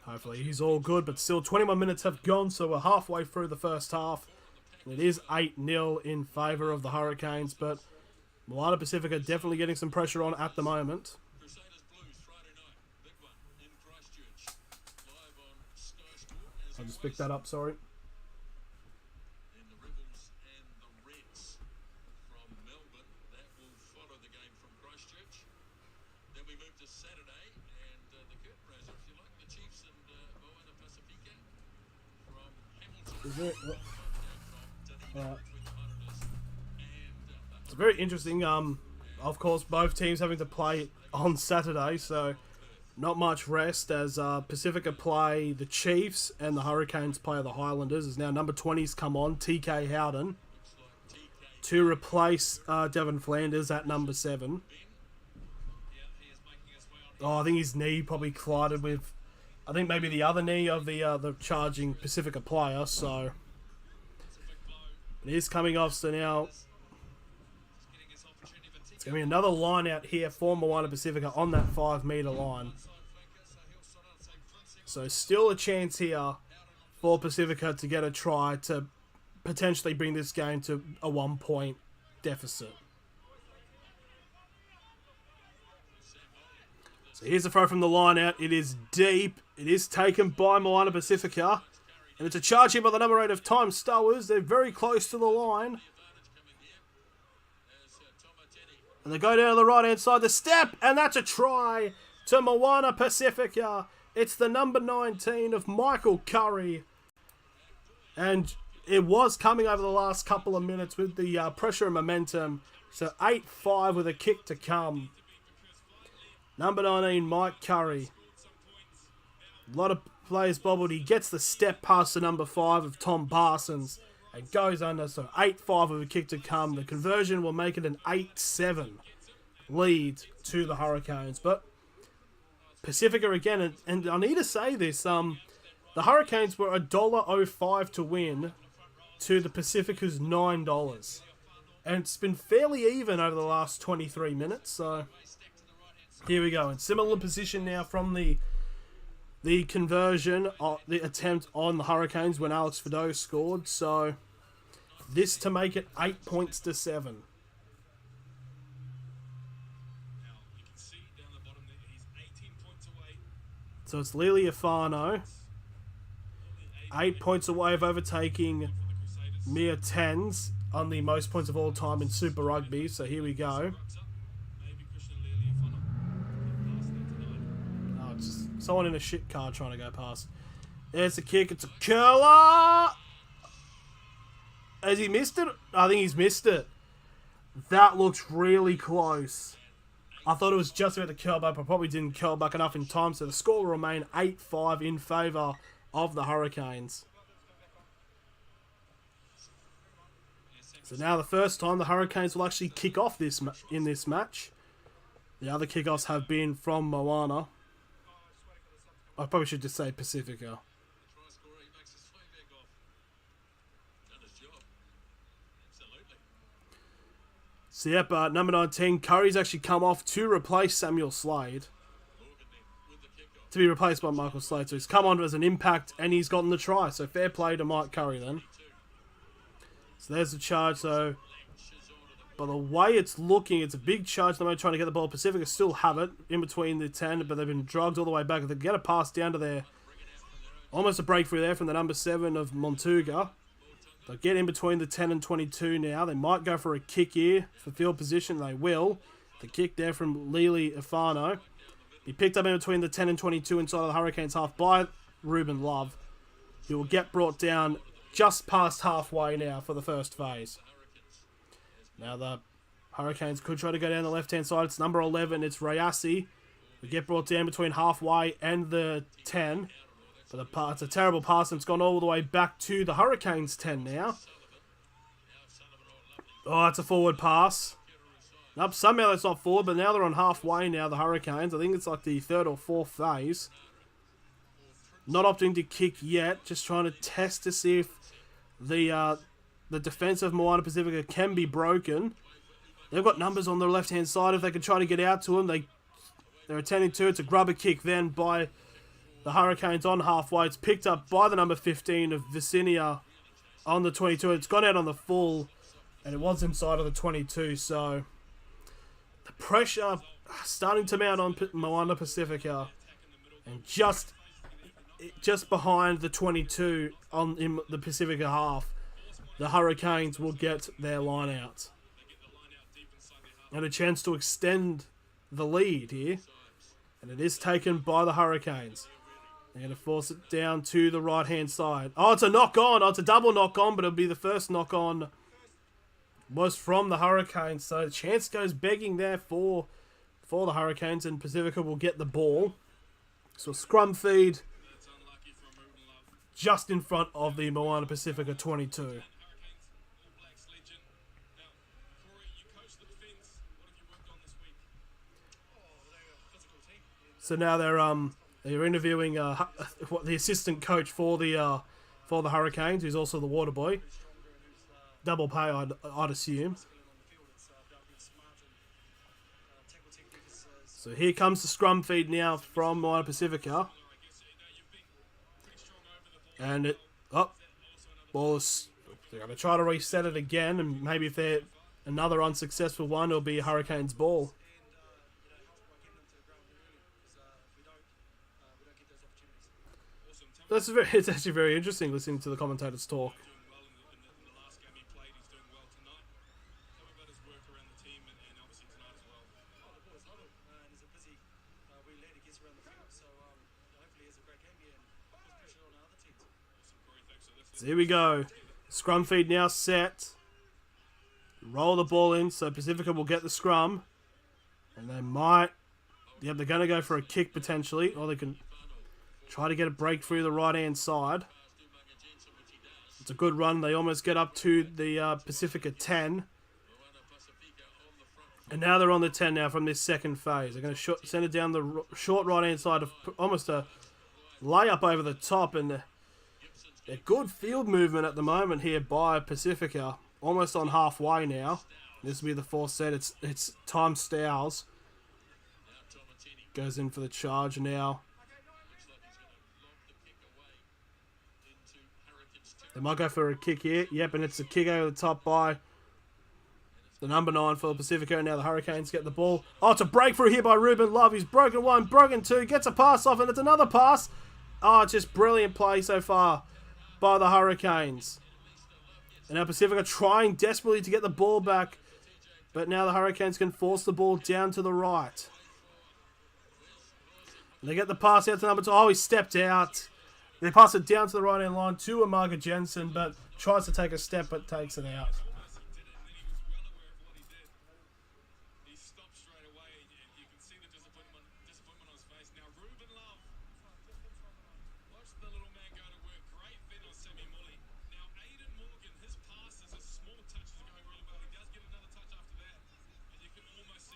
Hopefully he's all good, but still 21 minutes have gone, so we're halfway through the first half. It is 8-0 in favour of the Hurricanes, but Moana Pasifika definitely getting some pressure on at the moment. I'll just pick that up, sorry. It's very interesting. Of course, both teams having to play on Saturday, so not much rest as Pacifica play the Chiefs and the Hurricanes play the Highlanders. As now number 20's come on, TK Howden, to replace Devon Flanders at number 7. Oh, I think his knee probably collided with, I think maybe the other knee of the charging Pacifica player, so it is coming off, so now going to be another line out here for Moana Pasifika on that 5 metre line. So still a chance here for Pacifica to get a try to potentially bring this game to a 1-point deficit. So here's a throw from the line out. It is deep. It is taken by Moana Pasifika. And it's a charge here by the number 8 of Time Stowers. They're very close to the line. And they go down to the right-hand side. The step, and that's a try to Moana Pasifika. It's the number 19 of Michael Curry. And it was coming over the last couple of minutes with the pressure and momentum. So 8-5 with a kick to come. Number 19, Mike Curry. A lot of players bobbled. He gets the step past the number 5 of Tom Parsons and goes under. So 8-5 with a kick to come. The conversion will make it an 8-7 lead to the Hurricanes. But Pacifica again, and I need to say this, the Hurricanes were $1.05 to win to the Pacifica's $9. And it's been fairly even over the last 23 minutes. So here we go. In similar position now from the conversion, the attempt on the Hurricanes when Alex Fido scored. So this to make it 8 points to 7. So it's Lili Afano. 8 points away of overtaking Mia Tens on the most points of all time in Super Rugby. So here we go. Oh, it's just someone in a shit car trying to go past. There's the kick. It's a curler. Has he missed it? I think he's missed it. That looks really close. I thought it was just about to curl back, but probably didn't curl back enough in time. So the score will remain 8-5 in favour of the Hurricanes. So now the first time the Hurricanes will actually kick off in this match. The other kickoffs have been from Moana. I probably should just say Pacifica. So yep, number 19, Curry's actually come off to replace Samuel Slade. To be replaced by Michael Slade. So he's come on as an impact and he's gotten the try. So fair play to Mike Curry then. So there's the charge. So by the way it's looking, it's a big charge. They're trying to get the ball. Pacifica still have it in between the 10, but they've been drugged all the way back. They get a pass down to there. Almost a breakthrough there from the number 7 of Montuga. They'll get in between the 10 and 22 now. They might go for a kick here for field position. They will. The kick there from Lili Afano. He picked up in between the 10 and 22 inside of the Hurricanes half by Ruben Love. He will get brought down just past halfway now for the first phase. Now the Hurricanes could try to go down the left-hand side. It's number 11. It's Rayasi. We get brought down between halfway and the 10. But it's a terrible pass, and it's gone all the way back to the Hurricanes 10 now. Oh, it's a forward pass. Nope, somehow that's not forward, but now they're on halfway now, the Hurricanes. I think it's like the 3rd or 4th phase. Not opting to kick yet, just trying to test to see if the defense of Moana Pasifika can be broken. They've got numbers on the left-hand side. If they can try to get out to them, they're attending to it. It's a grubber kick then by the Hurricanes on halfway. It's picked up by the number 15 of Vicinia on the 22. It's gone out on the full, and it was inside of the 22. So the pressure starting to mount on Moana Pasifika, and just behind the 22 in the Pacifica half, the Hurricanes will get their line out and a chance to extend the lead here, and it is taken by the Hurricanes. They're going to force it down to the right-hand side. Oh, it's a knock-on. Oh, it's a double knock-on, but it'll be the first knock-on was from the Hurricanes. So the chance goes begging there for the Hurricanes, and Pacifica will get the ball. So a scrum feed just in front of the Moana Pasifika 22. So now they're interviewing the assistant coach for the Hurricanes, who's also the water boy. Double pay, I'd assume. So here comes the scrum feed now from Moana Pasifika. And it... Oh. Ball is... They're going to try to reset it again. And maybe if they're another unsuccessful one, it'll be Hurricanes ball. It's actually very interesting listening to the commentators talk. So here we go. Scrum feed now set. Roll the ball in so Pacifica will get the scrum. And they might... Yep, they're going to go for a kick potentially. Or they can try to get a break through the right-hand side. It's a good run. They almost get up to the Pacifica 10. And now they're on the 10 now from this second phase. They're going to send it down the short right-hand side of almost a layup over the top. And a good field movement at the moment here by Pacifica. Almost on halfway now. This will be the fourth set. It's Time Stowers. Goes in for the charge now. They might go for a kick here. Yep, and it's a kick over the top by the number 9 for Pacifica. And now the Hurricanes get the ball. Oh, it's a breakthrough here by Ruben Love. He's broken one, broken two. Gets a pass off, and it's another pass. Oh, it's just brilliant play so far by the Hurricanes. And now Pacifica trying desperately to get the ball back. But now the Hurricanes can force the ball down to the right. And they get the pass out to number 2. Oh, he stepped out. They pass it down to the right-hand line to Amaga Jensen, but tries to take a step, but takes it out.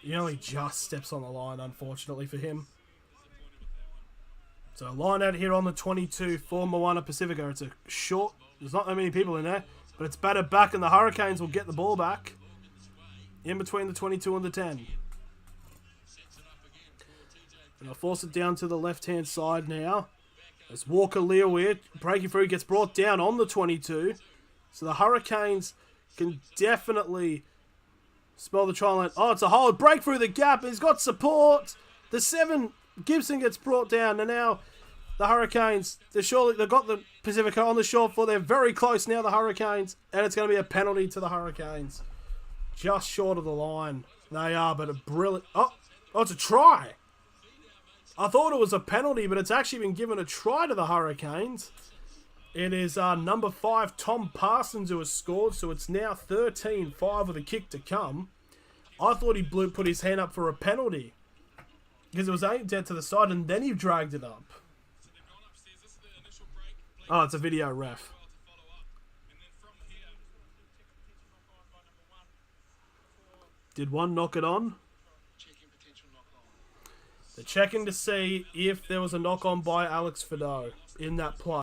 He only just steps on the line, unfortunately for him. So line out here on the 22 for Moana Pasifika. It's a short... There's not that many people in there, but it's batted back and the Hurricanes will get the ball back. In between the 22 and the 10. And they'll force it down to the left-hand side now. As Walker Leaweir breaking through, gets brought down on the 22. So the Hurricanes can definitely... Spell the try line. Oh, it's a hold. Break through the gap. He's got support. The 7, Gibson gets brought down. And now the Hurricanes, they've got the Pacifica on the short floor. They're very close now, the Hurricanes. And it's going to be a penalty to the Hurricanes. Just short of the line. They are, but a brilliant... Oh, it's a try. I thought it was a penalty, but it's actually been given a try to the Hurricanes. It is number 5, Tom Parsons, who has scored. So it's now 13-5 with a kick to come. I thought he put his hand up for a penalty. Because it was aimed dead to the side and then he dragged it up. Oh, it's a video ref. Did one knock it on? They're checking to see if there was a knock on by Alex Fido in that play.